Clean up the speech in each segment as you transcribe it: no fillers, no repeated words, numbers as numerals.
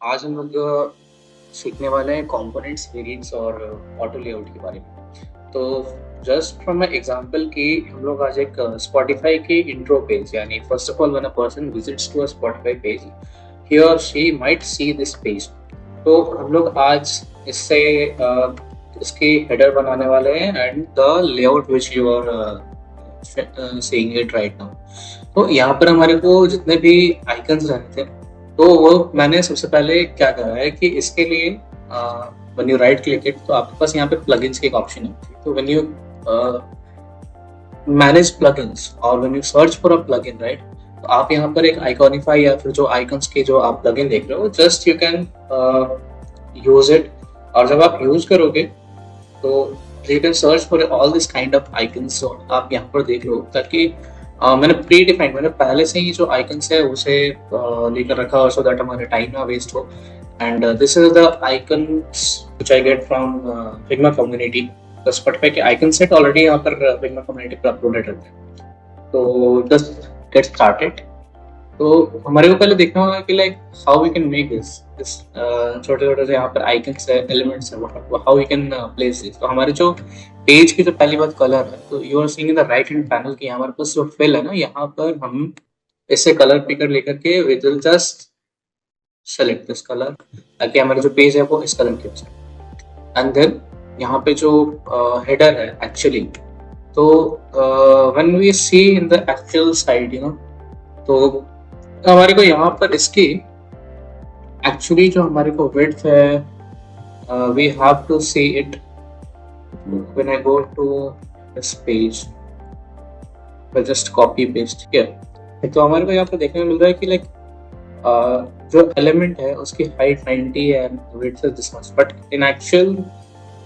आज हम लोग सीखने वाले हैं कंपोनेंट्स, वेरिएंट्स और ऑटो लेआउट के बारे में। तो जस्ट फ्रॉम माय एग्जांपल कि हम लोग आज एक स्पॉटिफाई के इंट्रो पेज, यानी first of all when a person visits to a Spotify page, he और she might see this page. तो हम लोग आज इससे इसकी हेडर बनाने वाले हैं and the layout which you are seeing it right now. तो यहाँ पर हमारे को जितने भी आइकन्स रहते थे, तो वो मैंने सबसे पहले क्या करा है कि इसके लिए when you right click it, तो आपके पास यहाँ पे प्लगइन्स की एक ऑप्शन है। तो व्हेन यू मैनेज प्लगइन्स और when you search for a plugin, right, तो आप यहाँ पर एक आइकॉनिफाई या फिर जो आइकन्स के जो आप प्लगइन देख रहे हो, just you can use it. और जब आप यूज करोगे तो you can search for all this kind of icons. आप यहाँ पर देख लो, ताकि मैंने प्री डिफाइंड, मैंने पहले से ही जो आइकन्स है उसे लेकर रखा हो, सो दैट हमारे टाइम ना वेस्ट हो। And this is the icons which I get from Figma community. तो स्पॉटिफाई के आइकन सेट ऑलरेडी यहाँ पर फिग्मा कम्युनिटी पर अपलोडेड रहते हैं। तो जस्ट गेट स्टार्टेड। तो हमारे को पहले देखना होगा कि like how we can make this this छोटे छोटे से यहाँ पर आइकन्स है, एलिमेंट्स है, how we can place this. तो हमारे जो पेज की जो पहली बात कलर है, तो you are seeing in the right hand panel की हमारे पास जो फिल है ना, यहाँ पर हम इससे कलर पिकर लेकर के we will just select this colour, ताकि हमारे जो पेज है वो इस कलर के हो। एंड देन यहाँ पे जो हेडर है एक्चुअली, तो when we see in the actual side, you know, तो हमारे को यहाँ पर इसकी एक्चुअली जो हमारे को विड्थ है, we have to see it when I go to this page, just copy paste. ठीक है, तो हमारे को यहाँ पर देखने में मिल रहा है कि लाइक जो एलिमेंट है उसकी हाइट 90 है and width is this much, but in actual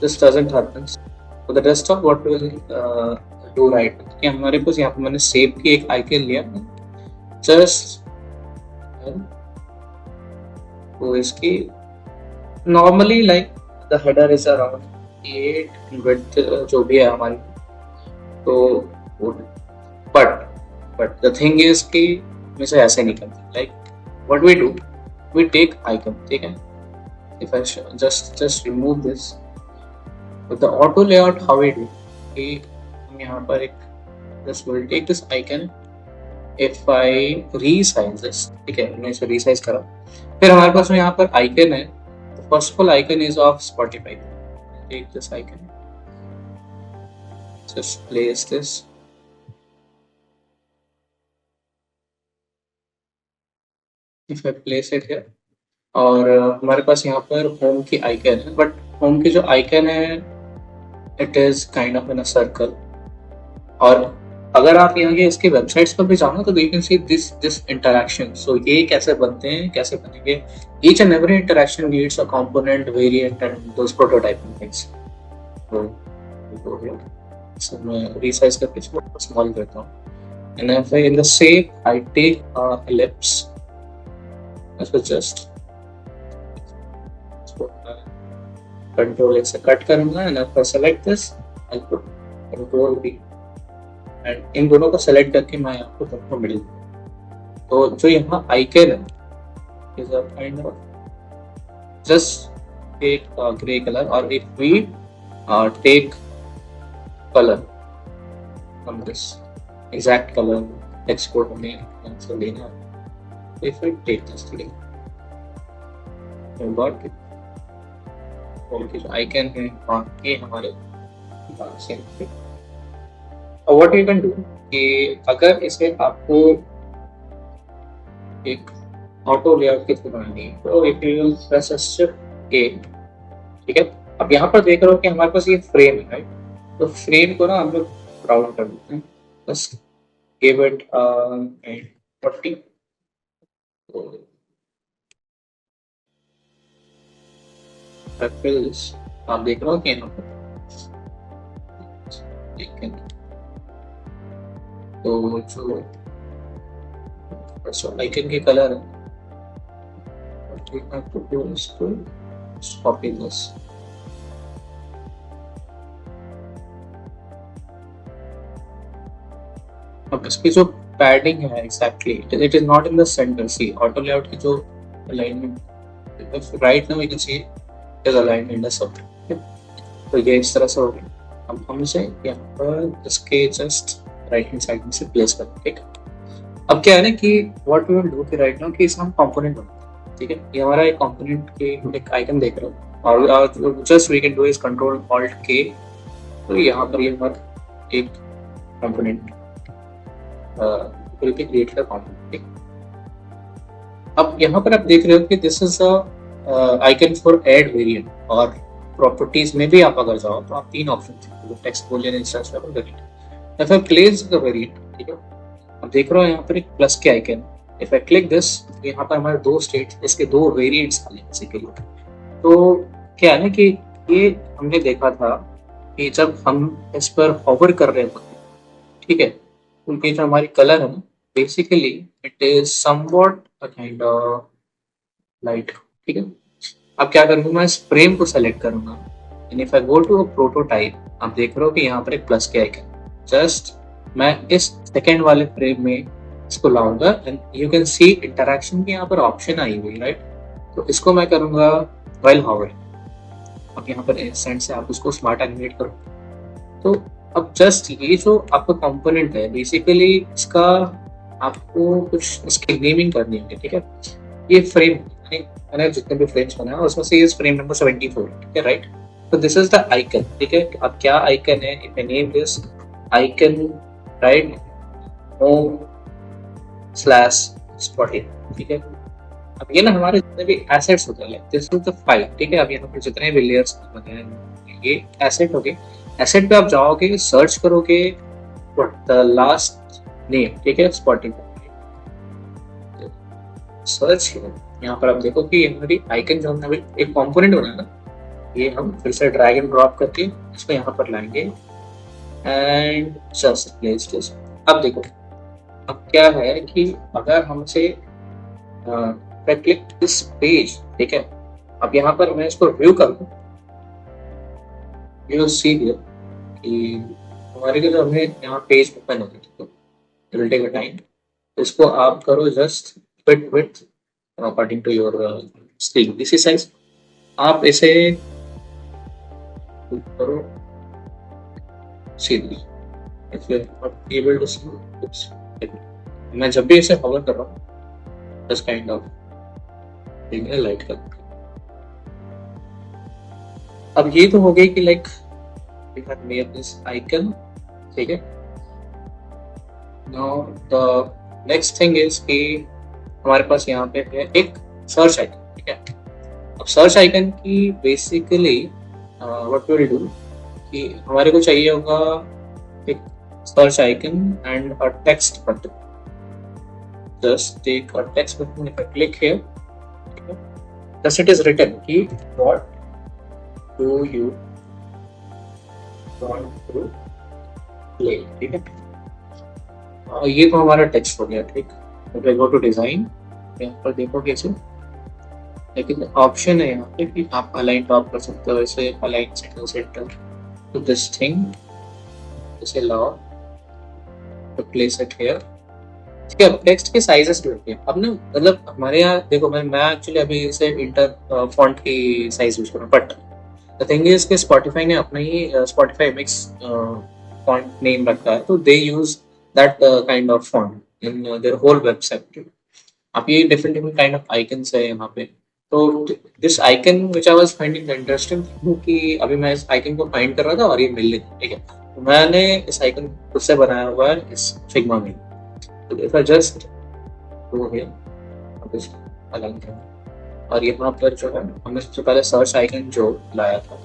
this doesn't happen. So the rest of what we will do, right, कि हमारे पास यहाँ पर मैंने सेव की एक आइकन लिया, जस्ट तो इसकी normally like the header is around 8 width जो भी है हमारी। तो बट द थिंग इज कि मैं से ऐसे नहीं करते। Like what we do, we take icon, ठीक है, if I just remove this the auto layout, how we do कि हम यहाँ पर एक just will take this icon, if I resize this, ठीक है, मैंने इसे रीसाइज करा। फिर हमारे पास में यहाँ पर आइकन है, तो first of all icon is of Spotify. Take this icon, just place this, if I place it here, और हमारे पास यहाँ पर होम की आइकन है, बट होम की जो आइकन है it is kind of in a circle. और अगर आप यहाँ के इसके वेबसाइट्स पर भी जाओ तो you can see this interaction. So ये कैसे बनते हैं, कैसे बनेंगे, each and every interaction needs a component, variant and those prototyping things. तो मैं रीसाइज करके इसको स्मॉल करता हूँ, and if I in the same I take ellipse, इसको जस्ट कंट्रोल से कट करूंगा, and if I select this I put control B, and in दोनों को सेलेक्ट करके मैं आपको दोनों मिडिल। तो जो यहाँ आइकन है is a kind of just एक ग्रे कलर, और if we take colour from this exact colour export हमें आंसर लेना है, if we take this three got it, और जो आइकन है ये हमारे से। और व्हाट यू कैन डू कि अगर इसे आपको एक ऑटो लेआउट की तरह बनानी है, तो इफ यू प्रेस शिफ्ट ए, ठीक है, अब यहाँ पर देख रहे हो कि हमारे पास ये फ्रेम है, राइट। तो फ्रेम को ना हम लोग राउंड कर देते हैं, बस गिव इट 40। आप देख रहे हो कि यहाँ पर तो जो आइकन के कलर है, we have to do is to copy this, अब इसकी जो पैडिंग है exactly it is not in the centre. See auto layout की जो alignment right now you can see is aligned in the circle. तो ये इस तरह से हो गया। अब हम इसे यहाँ पर इसके जस्ट राइट हैंड साइड में से प्लेस करते हैं, ठीक है। अब क्या है ना कि व्हाट वी विल डू कि राइट नाउ कि इसे हम कंपोनेंट बनाते हैं, ठीक है। ये हमारा एक कंपोनेंट के एक आइकन देख रहे हो और just we can do is control alt K. तो यहाँ पर ये हमारा एक कंपोनेंट क्रिएट का कंपोनेंट, ठीक। अब यहाँ पर आप देख रहे हो कि this is a icon for add variant, और प्रॉपर्टीज में भी आप अगर जाओ तो आप तीन ऑप्शन थे, टेक्स्ट बूलियन, इंस्टेंस वेरिएंट या फिर प्लेस द वेरिएंट, ठीक है। अब देख रहे हो यहाँ पर एक प्लस के icon, if I click this, यहाँ पर हमारे दो स्टेट, इसके दो वेरिएंट्स आ गए बेसिकली। तो क्या है ना कि ये हमने देखा था कि जब हम इस पर हॉवर कर रहे थे, ठीक है, उनकी जो हमारी कलर है ना, basically it is somewhat kind of light, ठीक है। अब क्या करूंगा, मैं इस फ्रेम को सेलेक्ट करूंगा and if I go to a prototype, आप देख रहे हो कि यहाँ पर एक प्लस के आइकन, जस्ट मैं इस सेकेंड वाले फ्रेम में इसको लाऊंगा and you can C interaction की यहाँ पर ऑप्शन आई हुई, राइट। तो इसको मैं करूंगा व्हाइल हॉवरिंग। अब यहाँ पर इंस्टेंट से आप उसको स्मार्ट एनिमेट करो। तो अब जस्ट ये जो आपका कंपोनेंट है, बेसिकली इसका आपको कुछ इसकी नेमिंग करनी होगी, ठीक है। ये फ्रेम मैंने जितने भी फ्रेम्स बनाया उसमें से ये फ्रेम नंबर 74, ठीक है, राइट। तो दिस इज द आइकन, ठीक है। अब क्या आइकन है, if I name this icon, right, home slash spotting, ठीक है। अब ये ना हमारे जितने भी एसेट्स होते हैं, दिस इज द फाइल, ठीक है। अब यहाँ पर जितने भी लेयर्स बने हैं ये एसेट हो गए। एसेट पे आप जाओगे, सर्च करोगे द लास्ट नेम, ठीक है, स्पॉटिंग, सर्च यहाँ पर आप देखो कि हमारी आइकन जो हमने एक कंपोनेंट बनाया ना, ये हम फिर से ड्रैग एंड ड्रॉप करके इसको यहाँ पर लाएंगे एंड जस्ट प्लेस दिस। अब देखो, अब क्या है कि अगर हमसे क्लिक दिस पेज, ठीक है। अब यहाँ पर मैं इसको व्यू करूँ, यू सी हियर कि हमारे के जो हमें यहाँ पेज ओपन हो गया, तो it will take a time. इसको आप करो just fit with according to your screen this is size. आप इसे करो सीधी, if you are not able to see its, मैं जब भी इसे हॉवर कर रहा हूँ दिस काइंड ऑफ थिंग है लाइट का। अब ये तो हो गई कि like we have made this icon, ठीक है। Now the next thing is कि हमारे पास यहाँ पे है एक सर्च आइकन, ठीक है। अब सर्च आइकन की basically what we will do कि हमारे को चाहिए होगा एक search icon and a text button. Just take a text button, if I click here, ठीक है, जस्ट इट इज रिटन कि what do you want to play, ठीक है। ये तो हमारा टेक्स्ट हो गया, ठीक। गो टू डिजाइन, यहाँ पर देखो कैसे, लेकिन ऑप्शन है यहाँ पे कि आप अलाइन टॉप कर सकते हो, ऐसे align centre centre to this thing, इसे लाओ तो प्लेस इट हियर, ठीक है। टेक्स्ट के साइजेस भी होते हैं। अब ना मतलब हमारे यहाँ देखो, मैं एक्चुअली अभी इसे इंटर फॉन्ट की साइज यूज कर रहा हूँ, बट द थिंग इज कि स्पॉटिफाई ने अपना ही स्पॉटिफाई मिक्स फॉन्ट नेम रखा है, तो they use that kind of font in their whole website. अब ये डिफरेंट काइंड ऑफ आइकन्स है यहाँ पे। तो this icon which I was finding interesting, कि अभी मैं इस आइकन को फाइंड कर रहा था और ये मिल गया, ठीक है। तो मैंने इस आइकन खुद से बनाया हुआ है इस फिग्मा में। तो if I just go here, अब इसको अलाइन करना, और यहाँ पर जो है हमने सबसे पहले सर्च आइकन जो लाया था,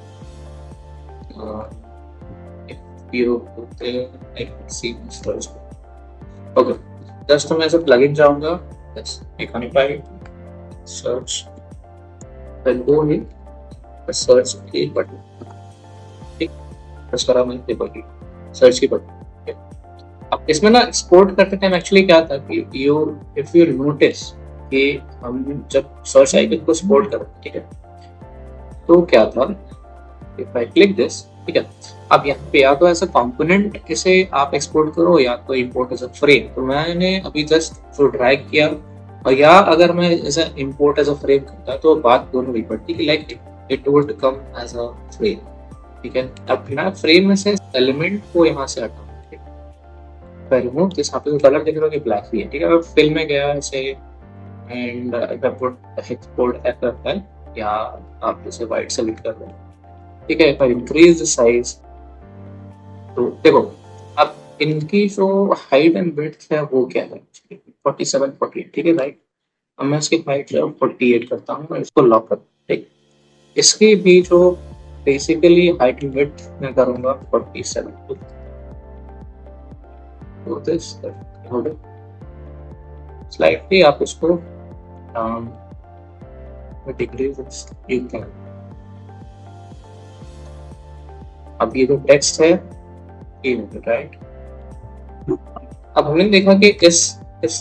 ओके, जस्ट मैं ऐसे प्लगइन जाऊंगा, बस Iconify search, then go here, search की बटन, ठीक, प्रेस करा मैंने, देखो सर्च की बटन। अब इसमें ना एक्सपोर्ट करते टाइम एक्चुअली क्या था कि इफ यू नोटिस कि हम जब सर्च आइकन को एक्सपोर्ट करें, ठीक है, तो क्या था, इफ आई क्लिक दिस, ठीक है। अब यहाँ पे या तो ऐसा कंपोनेंट इसे आप एक्सपोर्ट करो या तो इंपोर्ट एज अ फ्रेम। तो मैंने अभी जस्ट जो ड्रैग किया और या अगर मैं ऐसा इंपोर्ट एज अ फ्रेम करता तो बात दोनों नहीं पड़ती कि like it would come as a frame. ठीक है, अब मैं फ्रेम में से एलिमेंट को यहाँ से हटाऊँ, ठीक है, रिमूव दिस। यहाँ पे कलर देख रहे हो कि ब्लैक ही है, ठीक है। अब फिल में गया ऐसे एंड पुट एक्सपोर्ट एफएफएल, या आप इसे वाइट सेलेक्ट कर लो, ठीक है। पर इंक्रीज द साइज, तो देखो अब इनकी जो हाइट एंड विड्थ है वो क्या है, 47 48, ठीक है राइट। अब मैं इसकी हाइट जो 48 करता हूँ, मैं इसको लॉक करता हूँ, ठीक। इसकी भी जो बेसिकली हाइट एंड विड्थ मैं करूंगा 47, तो दिस स्लाइटली आप इसको डिक्रीज यू कैन। अब ये जो टेक्स्ट है ये राइट। अब हमने देखा कि इस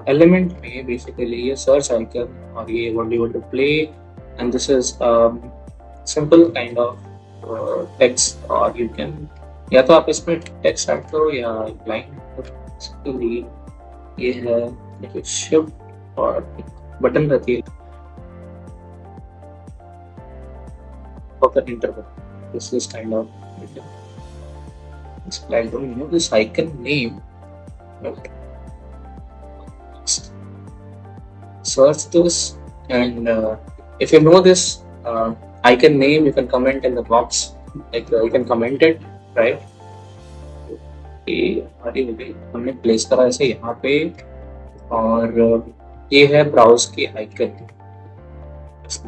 एलिमेंट में बेसिकली ये सर्च आइकन और ये what you want to play, and this is simple kind of text, और यू कैन या तो आप इसमें टेक्स्ट ऐड करो या लाइन। ये है शिफ्ट और बटन रहती है और inter button. This is kind of like you know this icon name, search this, and if you know this icon name, you can comment in the box, like you can comment it, right? हमने place करा ऐसे यहाँ पे, और ये है browse की icon.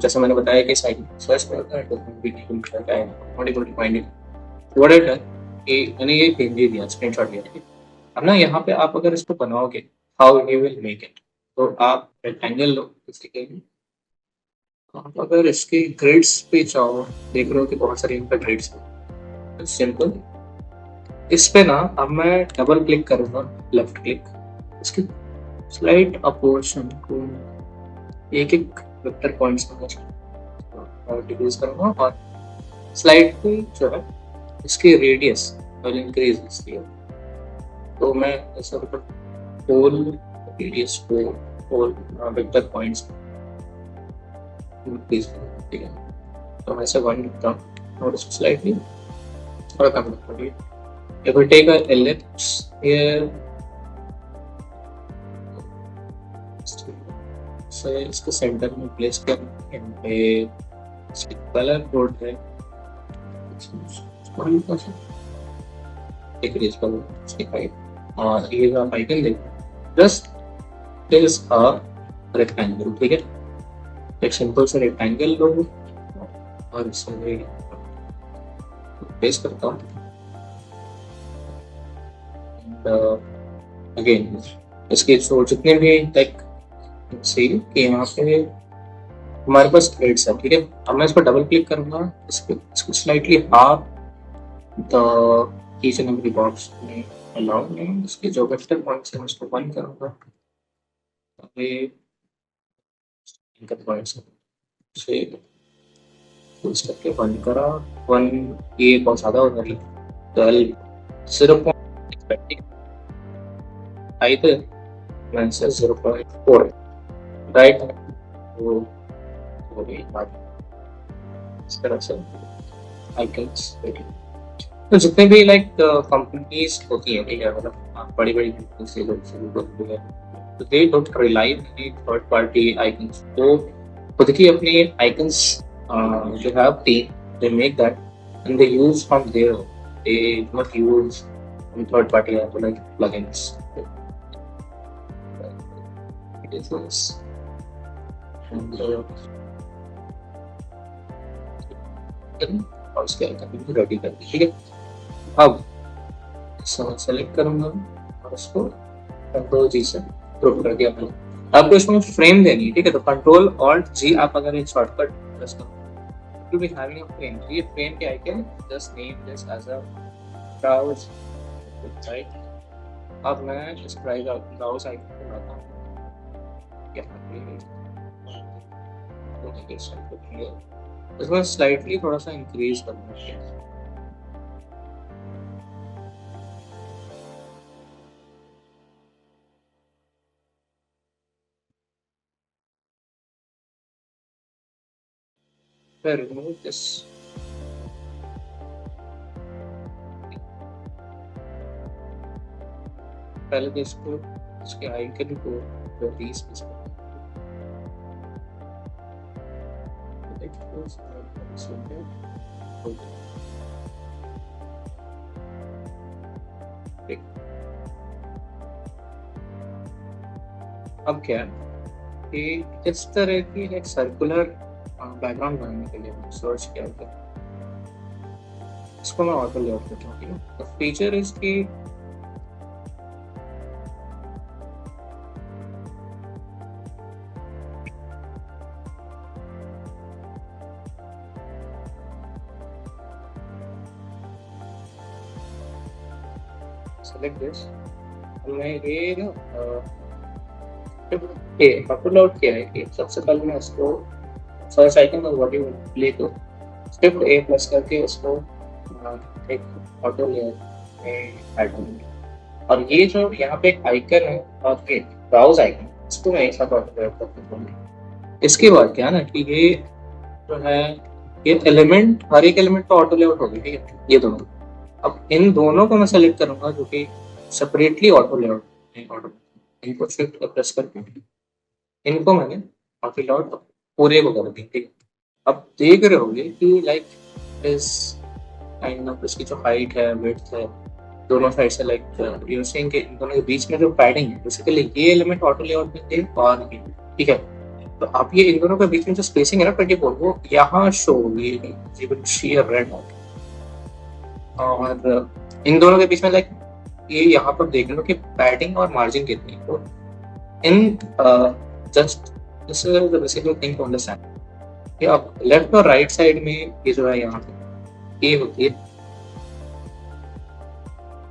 जैसे मैंने बताया कि साइट सर्च करता है तो भी नहीं करता है, not able to find it. What I done, मैंने ये भेज दिया, स्क्रीनशॉट लिया, ठीक है। अब ना यहाँ पे आप अगर इसको बनाओगे, how you will make it, तो आप रेक्टेंगल लो किसी के लिए। आप अगर इसके ग्रिड्स पे जाओ, देख रहे हो कि बहुत सारे इन पे ग्रिड्स हैं, सिंपल। इस पे ना अब मैं डबल क्लिक करूंगा, लेफ्ट क्लिक, इसके स्लाइड अपोर्शन को एक एक वेक्टर पॉइंट्स में डिक्रीज करूंगा, और स्लाइड पे जो है इसकी रेडियस विल इंक्रीज इसलिए। तो मैं ऐसा होल रेडियस को होल वेक्टर पॉइंट्स इंक्रीज करूंगा, ठीक है। तो मैं ऐसे वन लिखता हूँ और इसको स्लाइडली थोड़ा कम करूँगी। If we take a ellipse here, से इसको सेंटर में प्लेस कर, कलर कोड है डिक्रीज करो, और ये जो आप आइकन देखो जस्ट इज अ रेक्टेंगल, ठीक है। एक सिंपल सा रेक्टेंगल लो और इसमें प्लेस करता हूँ, अगेन इसके जितने भी लाइक सी कि यहाँ पे हमारे पास थ्रेड्स है, ठीक है। अब मैं इसको डबल क्लिक करूंगा, इसको slightly half the each and every box में अलाउ में इसके जो वेक्टर पॉइंट्स हैं उसको वन करूंगा, ये इनका पॉइंट्स से इस करके वन करा, वन ये बहुत ज्यादा हो रही है, 0.8 आई थे, मैं से 0.4 राइट। तो भी इस तरह से आइकन्स, तो जितने भी लाइक कंपनीज होती हैं, ठीक है, मतलब बड़ी बड़ी कंपनी से लोग शुरू करते हैं, तो they don't rely any third party icons, तो खुद की अपनी आइकन्स जो है team, they make that and they use from there, they not use third party like plugins. It is this और उसके आइकन रेडी कर दी, ठीक है। अब सेलेक्ट करूंगा और उसको कंट्रोल जी से ग्रुप कर दिया मैंने। आपको इसमें फ्रेम देनी है, ठीक है, तो कंट्रोल ऑल्ट जी आप अगर एक शॉर्टकट प्रेस करो to be having a frame, ये फ्रेम के icon just name this as a browse, right. अब मैं इस ब्राउज आइकन को लाता हूँ यहाँ पे, इसमें स्लाइटली थोड़ा सा इंक्रीज करना है। I remove this, पहले तो इसको इसके आइकन को रीस पे अब क्या है कि इस तरह की एक सर्कुलर बैकग्राउंड बनाने के लिए सर्च किया था, इसको मैं ऑटो लेआउट करता हूँ। ठीक है, द फीचर इज कि सेलेक्ट दिस, मैं ये ना ऑटो लेआउट किया है कि सबसे पहले मैं इसको सर्च आइकन और व्हाट यू प्ले को शिफ्ट ए प्लस करके इसको एक ऑटो लेयर में ऐड करूंगा। और ये जो यहाँ पे एक आइकन है आपके ब्राउज आइकन, इसको मैं एक साथ ऑटो लेआउट कर दूंगा। इसके बाद क्या ना कि ये जो है ये एलिमेंट, हर एक एलिमेंट का ऑटो लेआउट होगा। ठीक है, ये दोनों, अब इन दोनों को मैं सेलेक्ट करूंगा जो कि सेपरेटली ऑटो लेआउट ऑटो, इनको शिफ्ट प्रेस करके इनको मैंने ऑटो लेआउट पूरे को कर दी। ठीक है, अब देख रहे होंगे कि लाइक इस काइंड ऑफ इसकी जो हाइट है, विड्थ है, दोनों साइड से लाइक यू सीइंग कि इन दोनों के बीच में जो पैडिंग है, बेसिकली ये एलिमेंट ऑटो लेआउट में थे और ये। ठीक है, तो अब ये इन दोनों के बीच में जो स्पेसिंग है ना 24, वो यहाँ शो होगी, you will see a red dot. और इन दोनों के बीच में लाइक ये यहाँ पर देख लो कि पैडिंग और मार्जिन कितनी है। तो in just this is the basic thing to understand कि अब लेफ्ट और राइट साइड में ये जो है यहाँ पे ये होती है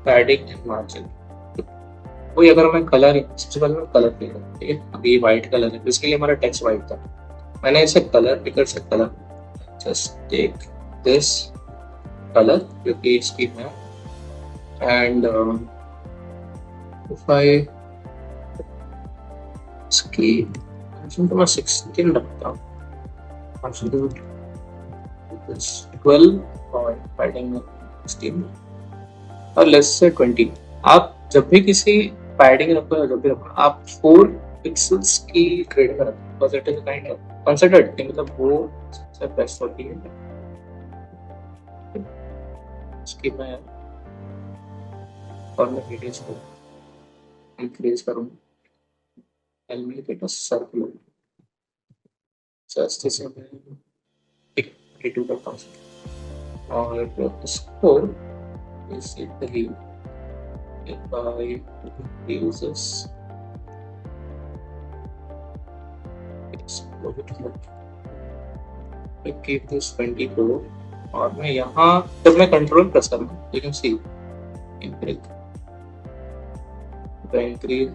पैडिंग एंड मार्जिन। वही अगर मैं कलर, सबसे पहले मैं कलर पे करूँ। ठीक है, अभी वाइट कलर है, इसके लिए हमारा टेक्स्ट वाइट था, मैंने इसे कलर पे कर सकता था, जस्ट टेक दिस कलर क्योंकि इसकी है एंड if I इसकी तो मैं 16 रखता हूँ, 12 और पैडिंग 16 और लेस से 20। आप जब भी किसी पैडिंग रखो या जब भी रखो, आप 4 पिक्सल्स की ग्रेड में रखो, because it is kind of considered, मतलब वो सबसे बेस्ट होती है। इसकी मैं और मैं वीडियोस को इंक्रीज करूँगा, I'll make it a circular, just इसे मैं 82 करता हूँ और इसको basically if I use this I keep this 24 और मैं यहाँ जब मैं कंट्रोल प्रेस करूँगा you can see increase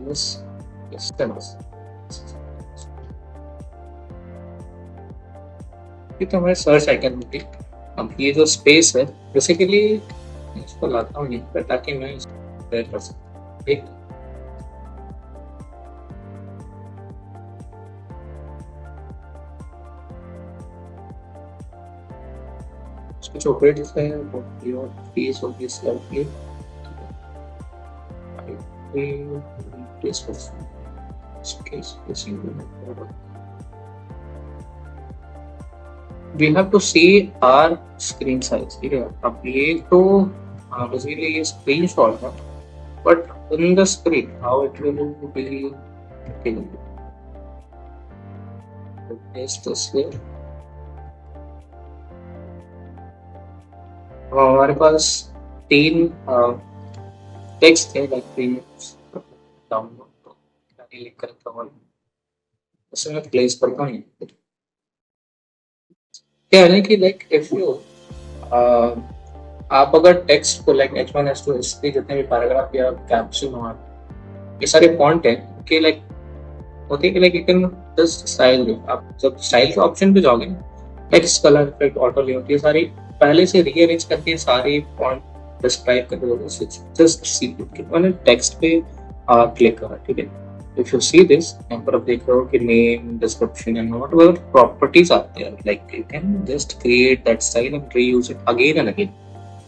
this distance। ये तो हमारे सर्च आइकन में थी। अब ये जो स्पेस है बेसिकली इसको लाता हूँ यहीं पर ताकि मैं इसको कर सकूँ। ठीक, इसकी जो ऑपरेटिव है वो योर फेस होगी slightly we have to see our screen size। ठीक है, अब ये तो बेसिकली ये स्क्रीनशॉट है, but in the screen how it will be looking this way. हमारे पास 3 टेक्स्ट है लाइक डाउनलोड, तो लिख कर रखा हुआ है, उसे मैं प्लेस करता हूँ। क्या है कि लाइक इफ यू आप अगर टेक्स्ट को लाइक H1 H2 H3 जितने भी पैराग्राफ या कैप्शन हो, ये सारे फॉन्ट है कि लाइक होते हैं कि like you can just style दो। आप जब स्टाइल के ऑप्शन पे जाओगे, text colour effect auto layout, ये सारी पहले से रीअरेंज करके सारी फॉन्ट डिस्क्राइब कर दोगे। जस्ट सी मैंने टेक्स्ट पे क्लिक करा। ठीक है, इफ यू सी दिस, यहाँ पर आप देख रहे हो कि name, description and not where properties आते हैं, like you can just create that style and reuse it again and again.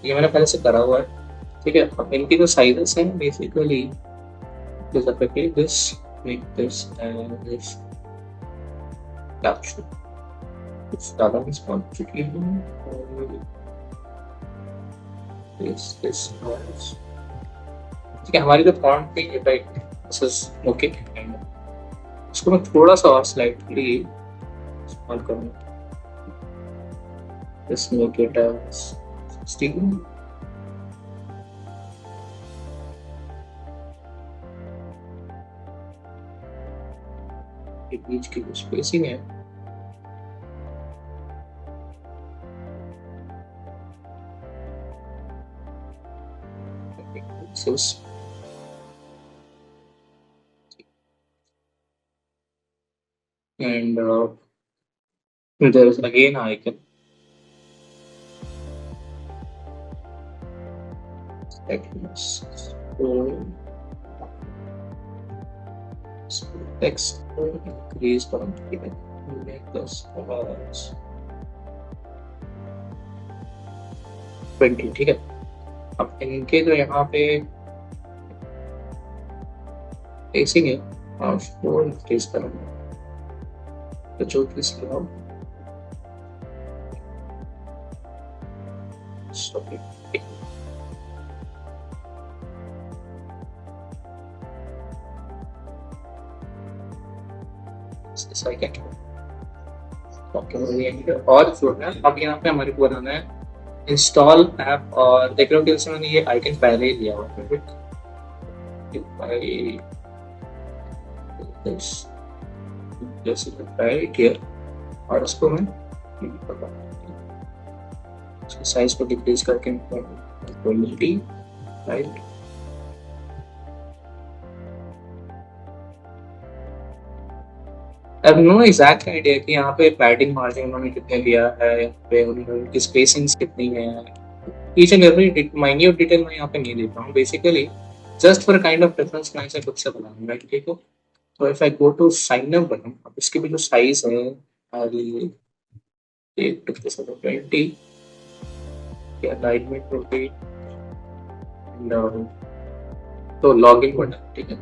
ये मैंने पहले से करा हुआ है, ठीक है। अब इनकी जो साइजेस हैं basically this application, this make this and this caption कुछ ज़्यादा भी स्मॉल चुकी हूँ, और दिस ठीक है। हमारी जो फॉन्ट पे right, this is okay, and इसको मैं थोड़ा सा और स्लाइटली स्मॉल करूँगा, दिस मेक इट एज 16। बीच की जो स्पेसिंग है and there is again icon text increase from make this 20, ठीक है। अब इनके जो यहाँ पे स्पेसिंग है और उसको इंक्रीज करूँगा, तो जो कि इसलिए सॉरी सेकंड और अब यहाँ पे हमारे को बनाना है इंस्टॉल ऐप, और देख रहे हो कि उसमें मैंने ये आइकन पहले ही दिया हुआ है, जैसे राइट हियर, और उसको मैं उसकी साइज को डिक्रीज करके क्वालिटी राइट। अब नो एग्जैक्ट आइडिया कि यहाँ पे पैडिंग मार्जिन उन्होंने कितने लिया है, यहाँ पे उनकी स्पेसिंग्स कितनी है, each and every minute detail मैं यहाँ पे नहीं देता हूँ। Basically just for kind of reference मैं इसे खुद से बनाऊंगा, ठीक है। तो if I go to sign up button, अब इसकी भी जो साइज है 20 अलाइनमेंट प्रोटीन, तो लॉगिन बटन, ठीक है।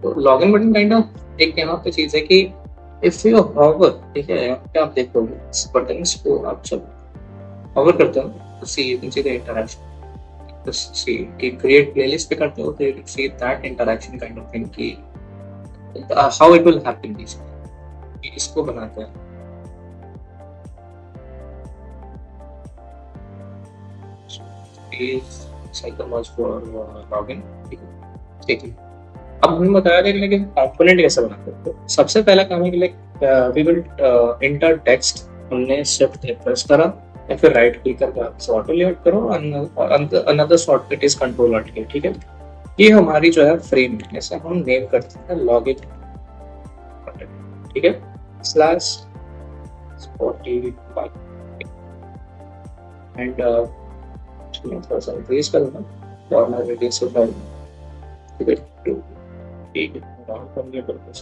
तो लॉगिन बटन काइंड ऑफ एक यहाँ पे चीज है कि इफ यू हॉवर, ठीक है, यहाँ पे आप देखोगे इस बटन को आप जब हॉवर करते हो तो see you can see the interaction, तो सी कि क्रिएट प्लेलिस्ट पे करते हो तो you can see that interaction kind of thing कि how it will happen, this इसको बनाते हैं। साइकिल मॉज फॉर लॉगिन, ठीक है। अब हमने बताया था कि कंपोनेंट कैसे बनाते हैं। तो सबसे पहला काम है कि वी विल इंटर टेक्स्ट, हमने शिफ्ट प्रेस करा या फिर राइट क्लिक करके ऑटो लेआउट करो, another shortcut is control alt के, ठीक है। ये हमारी जो है फ्रेम है, ऐसे हम नेम करते हैं लॉगिन, ठीक है, स्लैश Spotify एंड थोड़ा सा इंक्रीज करूंगा फॉर्मर रेडियस से फाइल, ठीक है, टू एक डाउन करने पर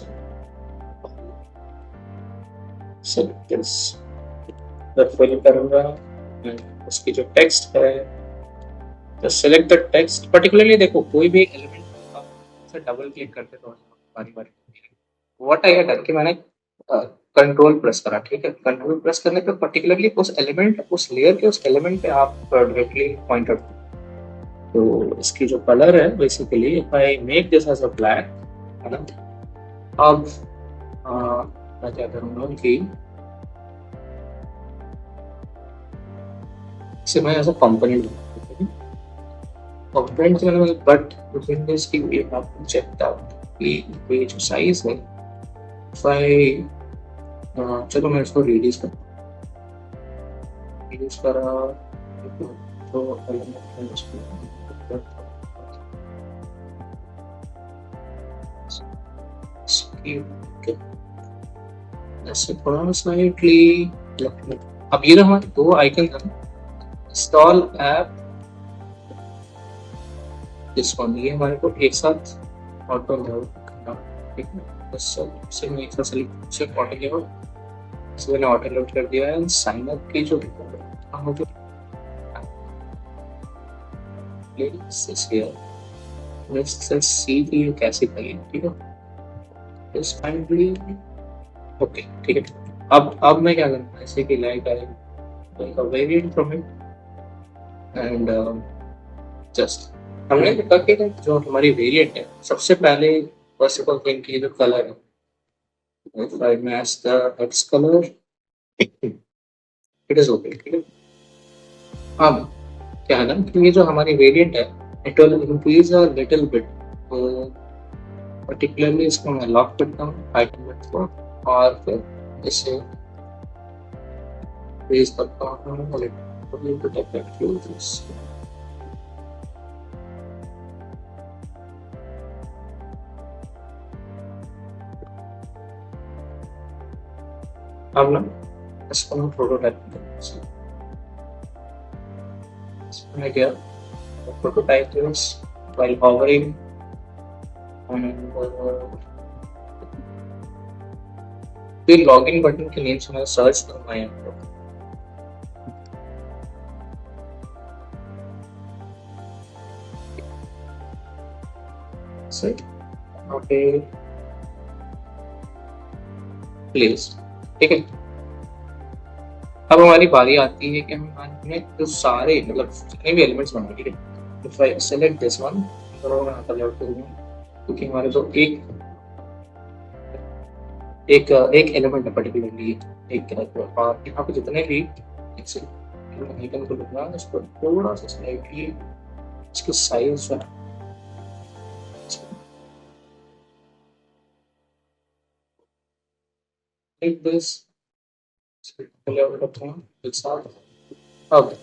सेलेक्ट दिस फिल करूंगा, उसकी जो टेक्स्ट है तो सेलेक्ट द टेक्स्ट पर्टिकुलरली। देखो कोई भी एक एलिमेंट आप से डबल क्लिक करते तो बारी-बारी व्हाट आई हैड डन कि मैंने कंट्रोल प्रेस करा, ठीक है। कंट्रोल प्रेस करने पे पर्टिकुलरली उस एलिमेंट, उस लेयर के उस एलिमेंट पे आप डायरेक्टली पॉइंट आउट, तो इसकी जो कलर है basically if I make this as a black, है ना। अब मैं क्या करूंगा कि इसे मैं एज अ कंपोनेंट कंपोनेंट मैंने, बट विद दिस की we have to check that कि ये जो साइज है इफ आई चलो मैं इसको रिड्यूस करा तो ऐसे थोड़ा स्लाइटली। अब ये हमारे दो आइकन है, इंस्टॉल ऐप, इस वन, ये हमारे को एक साथ ऑटो करना, ठीक है, बस से मैं एक सिलेक्ट ऑटो लेआउट, इसको मैंने ऑटो लोड कर दिया है। साइन अप की जो मुझे प्लेलिस्ट हियर, लेट्स सी कि ये कैसे करें। ठीक है, इस काइंडली ओके। ठीक है, अब मैं क्या करूँगा, ऐसे कि like I variant from it and just हमने देखा कि जो हमारी वेरिएंट है, सबसे पहले फर्स्ट ऑफ ऑल थिंग की जो कलर है, if I match the X color, it is okay। ठीक है, अब क्या है ना कि ये जो हमारी वेरिएंट है, it will increase a little bit. तो पर्टिकुलरली इसको मैं लॉक करता हूँ आइटम को, और फिर इसे रेज करता हूँ और अब ना इसको मैं प्रोटोटाइप में गया, prototype is while hovering on फिर लॉगिन बटन के नेम से मैं सर्च करूंगा यहाँ पर। से यहाँ पे प्लेस। ठीक है, अब हमारी बारी आती है कि हमने जो सारे मतलब जितने भी एलिमेंट्स बनाए, ठीक है, if I select this one, तो मैं यहाँ पर लेआउट करूँगा क्योंकि हमारे जो एक एक एक एलिमेंट है पर्टिकुलरली एक, और यहाँ पे जितने भी आइकन को लूंगा, इसको थोड़ा सा स्लाइटली इसकी साइज जो है like this लेआउट करता हूँ एक साथ। अब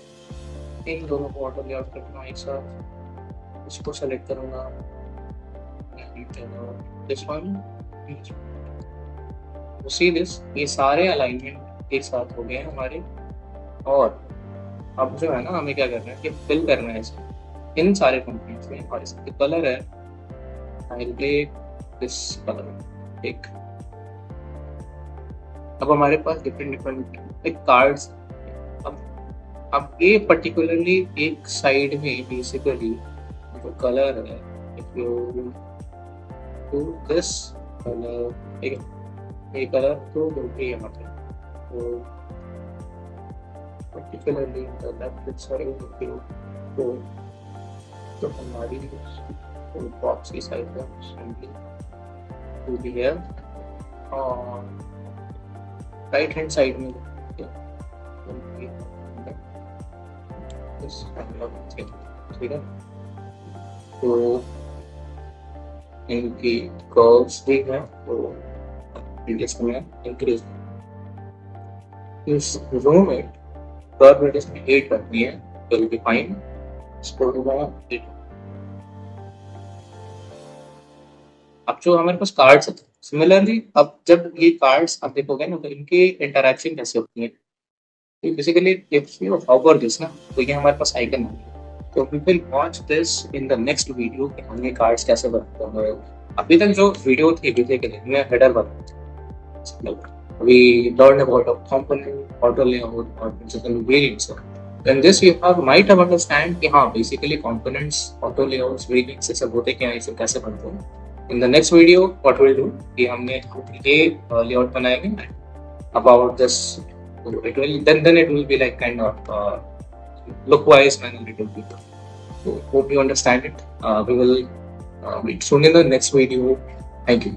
इन दोनों को ऑटो लेआउट करता हूँ एक साथ, इसको सेलेक्ट करूँगा दिस वन, सी दिस, ये सारे अलाइनमेंट एक साथ हो गए हैं हमारे। और अब जो है ना, हमें क्या करना है कि फिल करना है इसको इन सारे कंपोनेंट्स में, और इसके कलर है I will take this colour. एक अब हमारे पास डिफरेंट डिफरेंट एक कार्ड्स। अब ये पर्टिकुलरली एक साइड में बेसिकली जो कलर है, if you do this colour, ठीक है, ये कलर तो होगी यहाँ पे, तो पर्टिकुलरली द लेफ्ट साइड तो हमारी बॉक्स की साइड टू बी है, और राइट हैंड साइड में ठीक है, तो इनकी कर्व्स भी है, तो रेडियस में इंक्रीज इस रो में कर्व रेडियस में 8 रखनी है, विल बी फाइन। इसको होगा 8। अब जो हमारे पास कार्ड्स है, सिमिलरली अब जब ये कार्ड्स आप देखोगे ना, तो इनकी इंटरैक्शन कैसे होती है, basically if you hover this ना, तो ये हमारे पास आइकन है। तो we will watch this in the next video कि हम ये कार्ड्स कैसे बनाते हैं। अभी तक जो वीडियो थी विजय के लिए मैं हेडर बनाता, we learned about a component, auto layout, और certain variants. In this you might have understand कि हाँ basically components, auto layouts, variants से सब होते क्या है, इसे कैसे बनते हैं। In the next video what we'll do कि हमने ये layout बनाएंगे about this, it will then it will be like kind of look wise and a little bit. So hope you understand it. We will meet soon in the next video. Thank you.